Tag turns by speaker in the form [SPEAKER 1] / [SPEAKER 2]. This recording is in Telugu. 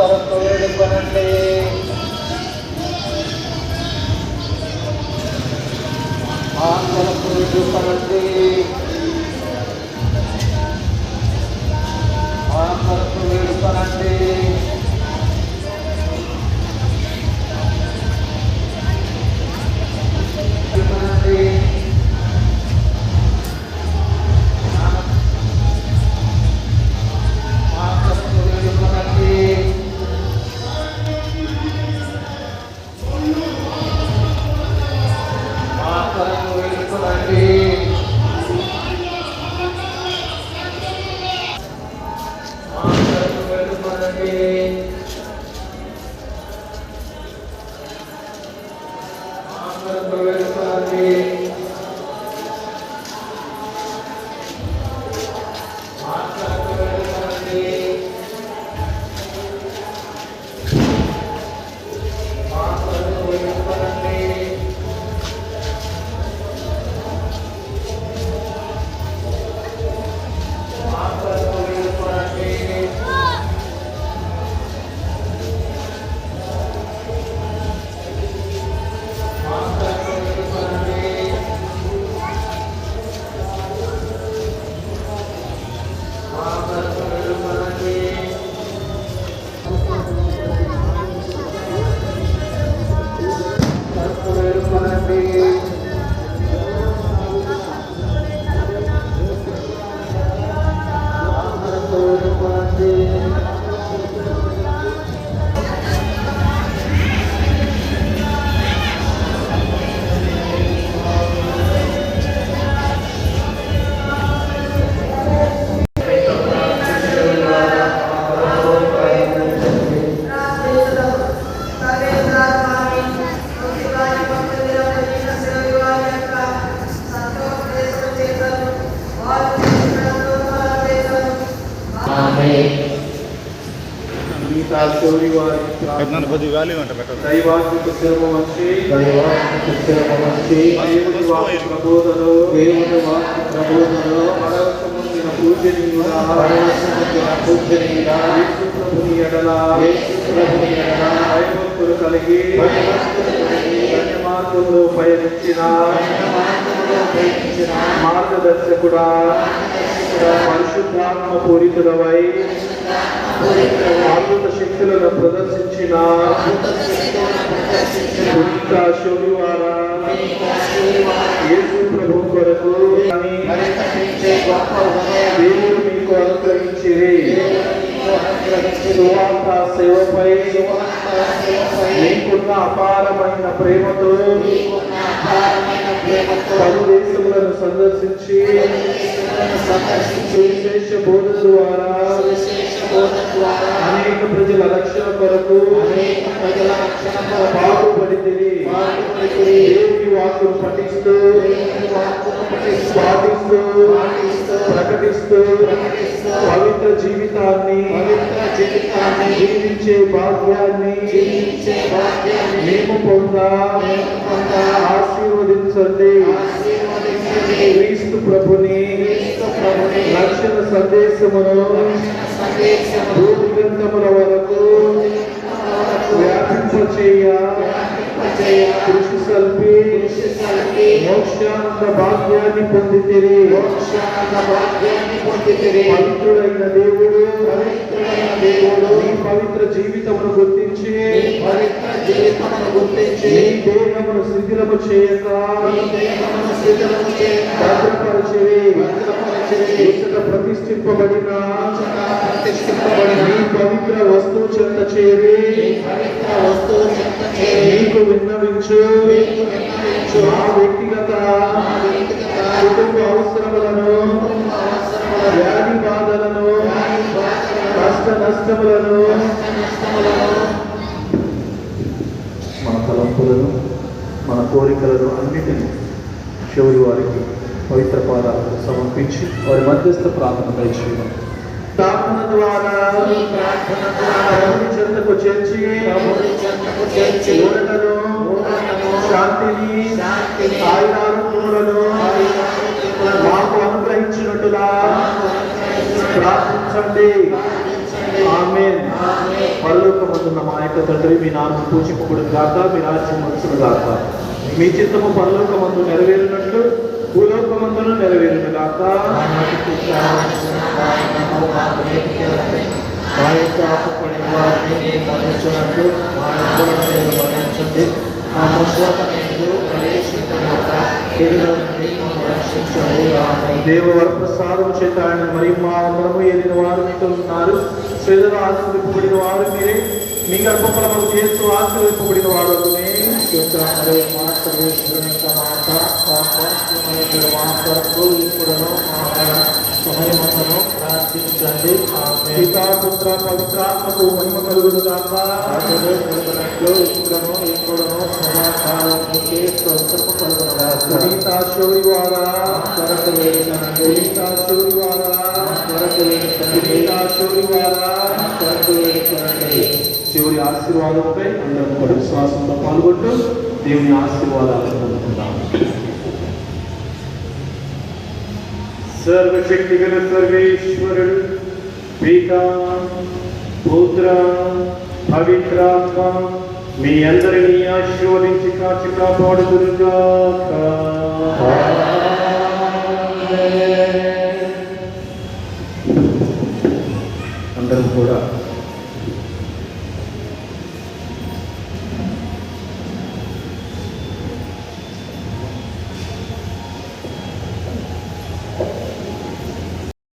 [SPEAKER 1] కొరకు వేడుకొనండి. మా కొరకు వేడుకొనండి. మా కొరకు వేడుకొనండి. దైవాత్మక స్థిరము వచ్చి దేవుని వాక్య ప్రబోధను పరవశముందిన పూజనీయుడా ప్రభుని ఎడల భయభక్తులు కలిగి ధన్య మార్గంలో పయనించిన మార్గదర్శకుడా పరిశుద్ధాత్మ పూరితుడవై అద్భుత శక్తులను ప్రదర్శించిన పునీత శోభివారా యేసు ప్రభు కొరకు దేవుడు మీకు అనుగ్రహించిరి. సువార్త సేవపై మీకున్న అపారమైన ప్రేమతో పలు దేశములను సందర్శించి సువిశేష బోధ ద్వారా అనేక ప్రజల రక్షణ కొరకు పాటుపడితిరి. దేవుని వాక్కును పఠిస్తూ పాటిస్తూ ప్రకటిస్తూ పవిత్ర జీవితాన్ని జీవించే భాగ్యాన్ని మేము పొందా ఆశీర్వదించండి. క్రీస్తు ప్రభుని రక్షణ సందేశమును భూదిగంతముల వరకు వ్యాపింపచేయ కృషి సల్పి మోక్షానంద భాగ్యాన్ని పొందితిరి. పవిత్రుడైన దేవుడు నీ పవిత్ర జీవితమును గుర్తించి నీ దేహమును శిథిలము చేయక భద్రపరచిరి. ప్రతిష్ఠింపబడిన నీ పవిత్ర వస్తువు చెంత చేరి నీకు విన్నవించు మా వ్యక్తిగత కుటుంబ అవసరములను వ్యాధి బాధలను కష్ట నష్టములను మన తలంపులను మన కోరికలను అన్నిటినీ శివుడి వారికి పవిత్ర పాదాలను సమర్పించి వారి మధ్యస్థ ప్రార్థన దయచేయడం. ప్రార్థన ద్వారా ప్రభుని చెంతకు చేర్చి ఊరటను శాంతిని ఆయురారోగ్యములను మాకు అనుగ్రహించినట్టుగా ప్రార్థించండి. ఆమేన్. పరలోకమందున్న మా యొక్క తండ్రి, మీ నామం పూజింపబడును గాక, మీ రాజ్యం వచ్చును గాక, మీ చిత్తము పరలోకమందు నెరవేరినట్లు భూలోకమందును నెరవేరును గాక.
[SPEAKER 2] మా యొక్క ఆపపడిన వారిని మరణించినట్లు మా యొక్క మరణించండి. మా ముఖ్యమంత్రులు
[SPEAKER 1] దేవవర ప్రసాదం చేత ఆయన మరియు మా అందరము ఏలిన వారు మీతో ఉన్నారు. స్వేదలు ఆశీర్వింపబడిన వారు మీరే, మీ గర్భఫలము చేస్తూ ఆశీర్వింపబడిన వారు
[SPEAKER 2] సమయమందును ప్రార్థించండి.
[SPEAKER 1] పితా పుత్ర పవిత్రాత్మకు మహిమ కలుగును గాక.
[SPEAKER 2] ఇప్పుడును ఇప్పుడును సదాకాలానికి స్తోత్రము కలుగును గాక.
[SPEAKER 1] పునీతా శౌరివారా
[SPEAKER 2] కొరకు వేడుకనండి.
[SPEAKER 1] పునీతా శౌరివారా
[SPEAKER 2] కొరకు వేడుకనండి.
[SPEAKER 1] పునీతా శౌరివారా
[SPEAKER 2] కొరకు వేడుకనండి.
[SPEAKER 1] చివరి ఆశీర్వాదంపై అందరం కూడా విశ్వాసంతో పాల్గొంటూ దేవుని ఆశీర్వాదాలను పొందుకుందాం. సర్వశక్తి గల సర్వేశ్వరుడు పితా పుత్ర పవిత్రాత్మ మీ అందరినీ ఆశీర్వదించి కాచి కాపాడుదురుగాక. అందరం కూడా